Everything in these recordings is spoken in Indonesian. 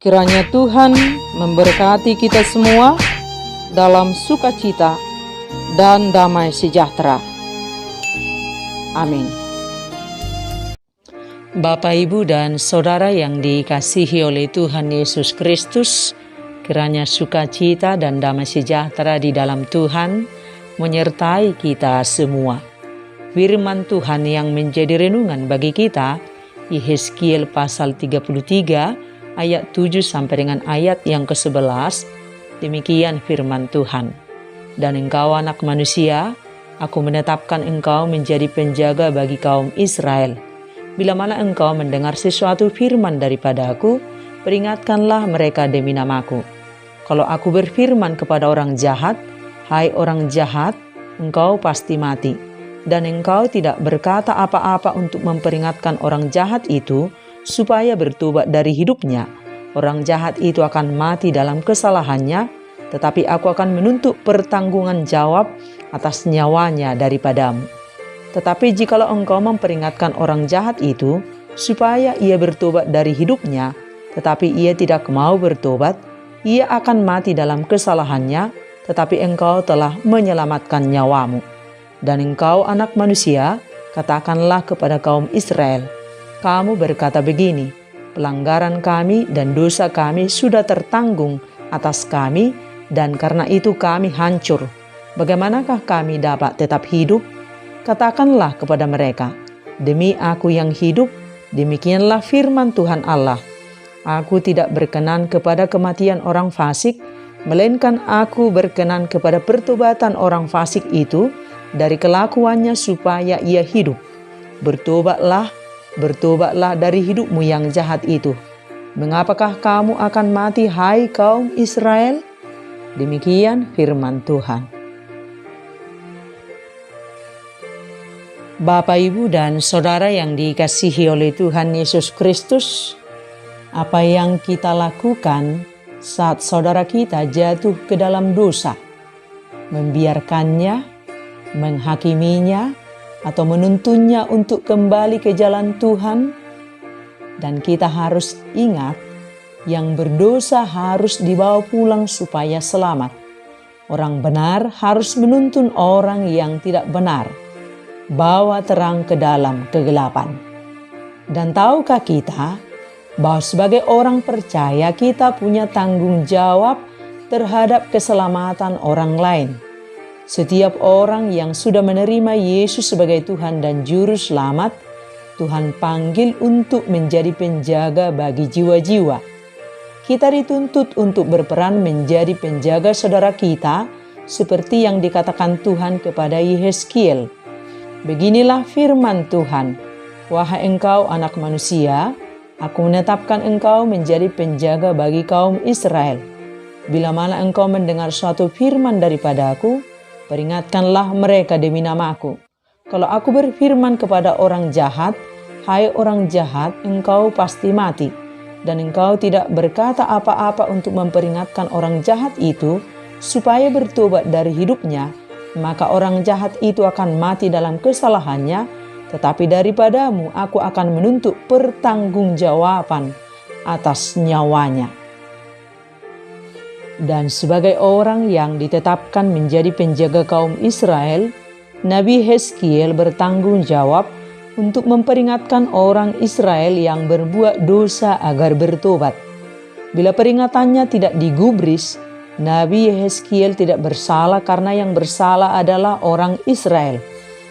Kiranya Tuhan memberkati kita semua dalam sukacita dan damai sejahtera. Amin. Bapak, Ibu, dan Saudara yang dikasihi oleh Tuhan Yesus Kristus, kiranya sukacita dan damai sejahtera di dalam Tuhan menyertai kita semua. Firman Tuhan yang menjadi renungan bagi kita, Yehezkiel pasal 33 ayat 7 sampai dengan ayat yang ke-11. Demikian firman Tuhan. Dan engkau anak manusia, aku menetapkan engkau menjadi penjaga bagi kaum Israel. Bila mana engkau mendengar sesuatu firman daripada-Aku, peringatkanlah mereka demi namaku. Kalau aku berfirman kepada orang jahat, hai orang jahat, engkau pasti mati. Dan engkau tidak berkata apa-apa untuk memperingatkan orang jahat itu, supaya bertobat dari hidupnya. Orang jahat itu akan mati dalam kesalahannya, tetapi aku akan menuntut pertanggungan jawab atas nyawanya daripadamu. Tetapi jikalau engkau memperingatkan orang jahat itu, supaya ia bertobat dari hidupnya, tetapi ia tidak mau bertobat, ia akan mati dalam kesalahannya, tetapi engkau telah menyelamatkan nyawamu. Dan engkau anak manusia, katakanlah kepada kaum Israel, kamu berkata begini, pelanggaran kami dan dosa kami sudah tertanggung atas kami, dan karena itu kami hancur. Bagaimanakah kami dapat tetap hidup? Katakanlah kepada mereka, demi Aku yang hidup, demikianlah firman Tuhan Allah. Aku tidak berkenan kepada kematian orang fasik, melainkan Aku berkenan kepada pertobatan orang fasik itu dari kelakuannya supaya ia hidup. Bertobatlah dari hidupmu yang jahat itu. Mengapakah kamu akan mati, hai kaum Israel? Demikian firman Tuhan. Bapak, Ibu, dan Saudara yang dikasihi oleh Tuhan Yesus Kristus, apa yang kita lakukan saat saudara kita jatuh ke dalam dosa? Membiarkannya, menghakiminya, atau menuntunnya untuk kembali ke jalan Tuhan? Dan kita harus ingat, yang berdosa harus dibawa pulang supaya selamat. Orang benar harus menuntun orang yang tidak benar, bawa terang ke dalam kegelapan. Dan tahukah kita bahwa sebagai orang percaya kita punya tanggung jawab terhadap keselamatan orang lain? Setiap orang yang sudah menerima Yesus sebagai Tuhan dan Juru Selamat, Tuhan panggil untuk menjadi penjaga bagi jiwa-jiwa. Kita dituntut untuk berperan menjadi penjaga saudara kita, seperti yang dikatakan Tuhan kepada Yehezkiel. Beginilah firman Tuhan, wahai engkau anak manusia, Aku menetapkan engkau menjadi penjaga bagi kaum Israel. Bila mana engkau mendengar suatu firman daripada-Aku, peringatkanlah mereka demi nama-Aku. Kalau Aku berfirman kepada orang jahat, hai orang jahat, engkau pasti mati. Dan engkau tidak berkata apa-apa untuk memperingatkan orang jahat itu, supaya bertobat dari hidupnya, maka orang jahat itu akan mati dalam kesalahannya, tetapi daripadamu Aku akan menuntut pertanggungjawaban atas nyawanya. Dan sebagai orang yang ditetapkan menjadi penjaga kaum Israel, Nabi Yehezkiel bertanggung jawab untuk memperingatkan orang Israel yang berbuat dosa agar bertobat. Bila peringatannya tidak digubris, Nabi Yehezkiel tidak bersalah karena yang bersalah adalah orang Israel.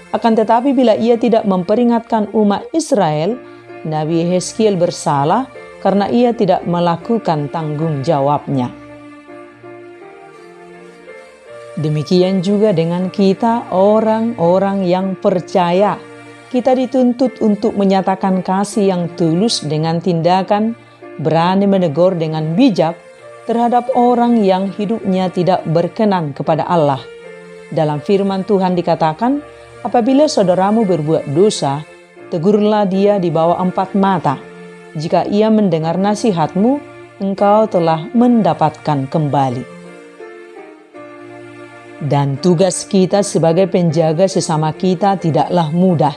Akan tetapi bila ia tidak memperingatkan umat Israel, Nabi Yehezkiel bersalah karena ia tidak melakukan tanggung jawabnya. Demikian juga dengan kita orang-orang yang percaya. Kita dituntut untuk menyatakan kasih yang tulus dengan tindakan, berani menegur dengan bijak terhadap orang yang hidupnya tidak berkenan kepada Allah. Dalam firman Tuhan dikatakan, apabila saudaramu berbuat dosa, tegurlah dia di bawah 4 mata. Jika ia mendengar nasihatmu, engkau telah mendapatkan kembali. Dan tugas kita sebagai penjaga sesama kita tidaklah mudah.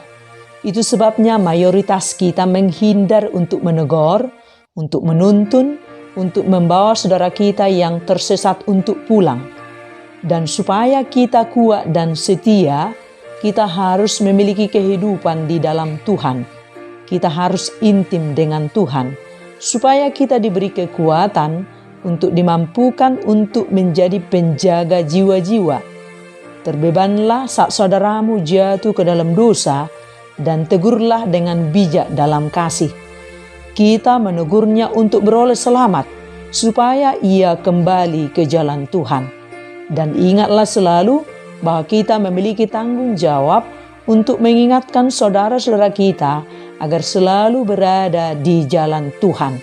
Itu sebabnya mayoritas kita menghindar untuk menegur, untuk menuntun, untuk membawa saudara kita yang tersesat untuk pulang. Dan supaya kita kuat dan setia, kita harus memiliki kehidupan di dalam Tuhan. Kita harus intim dengan Tuhan, supaya kita diberi kekuatan untuk dimampukan untuk menjadi penjaga jiwa-jiwa. Terbebanlah saat saudaramu jatuh ke dalam dosa, dan tegurlah dengan bijak dalam kasih. Kita menegurnya untuk beroleh selamat, supaya ia kembali ke jalan Tuhan. Dan ingatlah selalu bahwa kita memiliki tanggung jawab untuk mengingatkan saudara-saudara kita agar selalu berada di jalan Tuhan.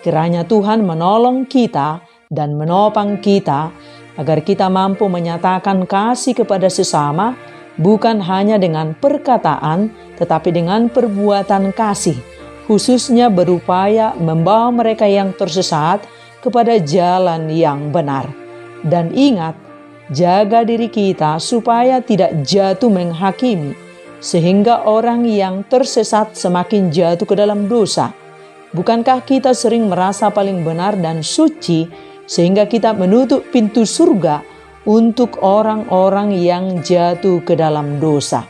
Kiranya Tuhan menolong kita dan menopang kita agar kita mampu menyatakan kasih kepada sesama, bukan hanya dengan perkataan, tetapi dengan perbuatan kasih, khususnya berupaya membawa mereka yang tersesat kepada jalan yang benar. Dan ingat, jaga diri kita supaya tidak jatuh menghakimi, sehingga orang yang tersesat semakin jatuh ke dalam dosa. Bukankah kita sering merasa paling benar dan suci, sehingga kita menutup pintu surga untuk orang-orang yang jatuh ke dalam dosa?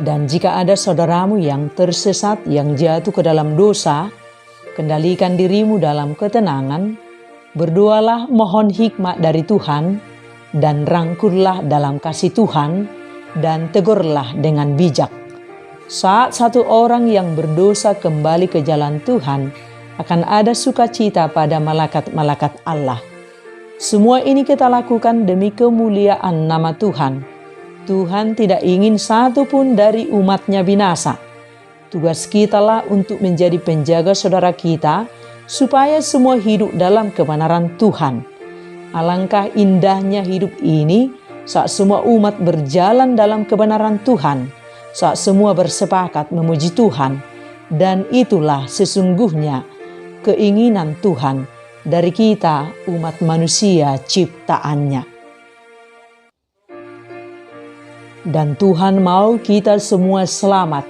Dan jika ada saudaramu yang tersesat, yang jatuh ke dalam dosa, kendalikan dirimu dalam ketenangan, berdoalah mohon hikmat dari Tuhan, dan rangkullah dalam kasih Tuhan, dan tegurlah dengan bijak. Saat satu orang yang berdosa kembali ke jalan Tuhan, akan ada sukacita pada malaikat-malaikat Allah. Semua ini kita lakukan demi kemuliaan nama Tuhan. Tuhan tidak ingin satu pun dari umatnya binasa. Tugas kitalah untuk menjadi penjaga saudara kita, supaya semua hidup dalam kebenaran Tuhan. Alangkah indahnya hidup ini saat semua umat berjalan dalam kebenaran Tuhan, saat semua bersepakat memuji Tuhan, dan itulah sesungguhnya keinginan Tuhan dari kita umat manusia ciptaannya. Dan Tuhan mau kita semua selamat.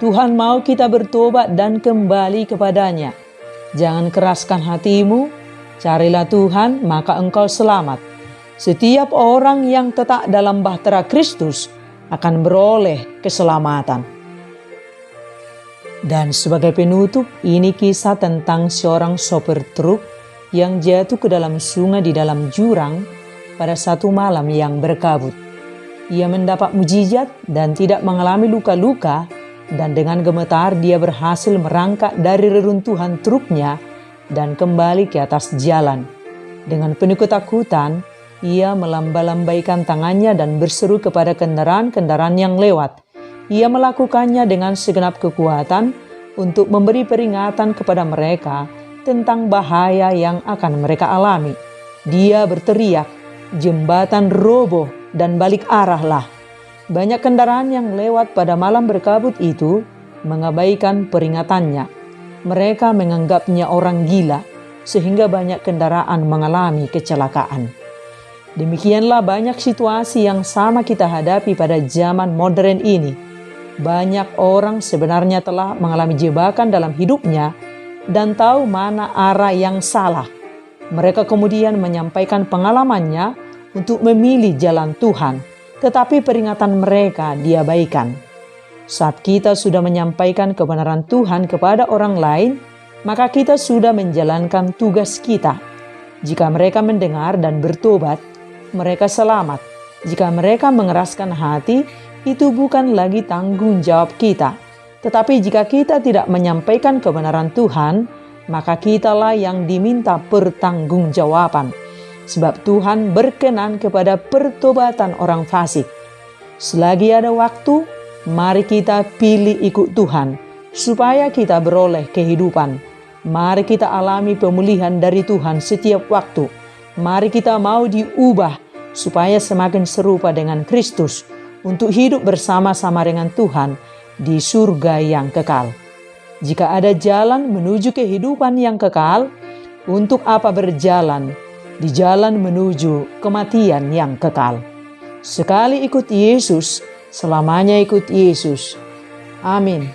Tuhan mau kita bertobat dan kembali kepadanya. Jangan keraskan hatimu, carilah Tuhan maka engkau selamat. Setiap orang yang tetap dalam bahtera Kristus akan beroleh keselamatan. Dan sebagai penutup, ini kisah tentang seorang sopir truk yang jatuh ke dalam sungai di dalam jurang pada satu malam yang berkabut. Ia mendapat mujizat dan tidak mengalami luka-luka, dan dengan gemetar dia berhasil merangkak dari reruntuhan truknya dan kembali ke atas jalan. Dengan penuh ketakutan, ia melamba-lambaikan tangannya dan berseru kepada kendaraan-kendaraan yang lewat. Ia melakukannya dengan segenap kekuatan untuk memberi peringatan kepada mereka tentang bahaya yang akan mereka alami. Dia berteriak, "Jembatan roboh dan balik arahlah." Banyak kendaraan yang lewat pada malam berkabut itu mengabaikan peringatannya. Mereka menganggapnya orang gila, sehingga banyak kendaraan mengalami kecelakaan. Demikianlah banyak situasi yang sama kita hadapi pada zaman modern ini. Banyak orang sebenarnya telah mengalami jebakan dalam hidupnya dan tahu mana arah yang salah. Mereka kemudian menyampaikan pengalamannya untuk memilih jalan Tuhan, tetapi peringatan mereka diabaikan. Saat kita sudah menyampaikan kebenaran Tuhan kepada orang lain, maka kita sudah menjalankan tugas kita. Jika mereka mendengar dan bertobat, mereka selamat. Jika mereka mengeraskan hati, itu bukan lagi tanggung jawab kita. Tetapi jika kita tidak menyampaikan kebenaran Tuhan, maka kitalah yang diminta pertanggungjawaban. Sebab Tuhan berkenan kepada pertobatan orang fasik. Selagi ada waktu, mari kita pilih ikut Tuhan, supaya kita beroleh kehidupan. Mari kita alami pemulihan dari Tuhan setiap waktu. Mari kita mau diubah, supaya semakin serupa dengan Kristus, untuk hidup bersama-sama dengan Tuhan di surga yang kekal. Jika ada jalan menuju kehidupan yang kekal, untuk apa berjalan di jalan menuju kematian yang kekal? Sekali ikut Yesus, selamanya ikut Yesus. Amin.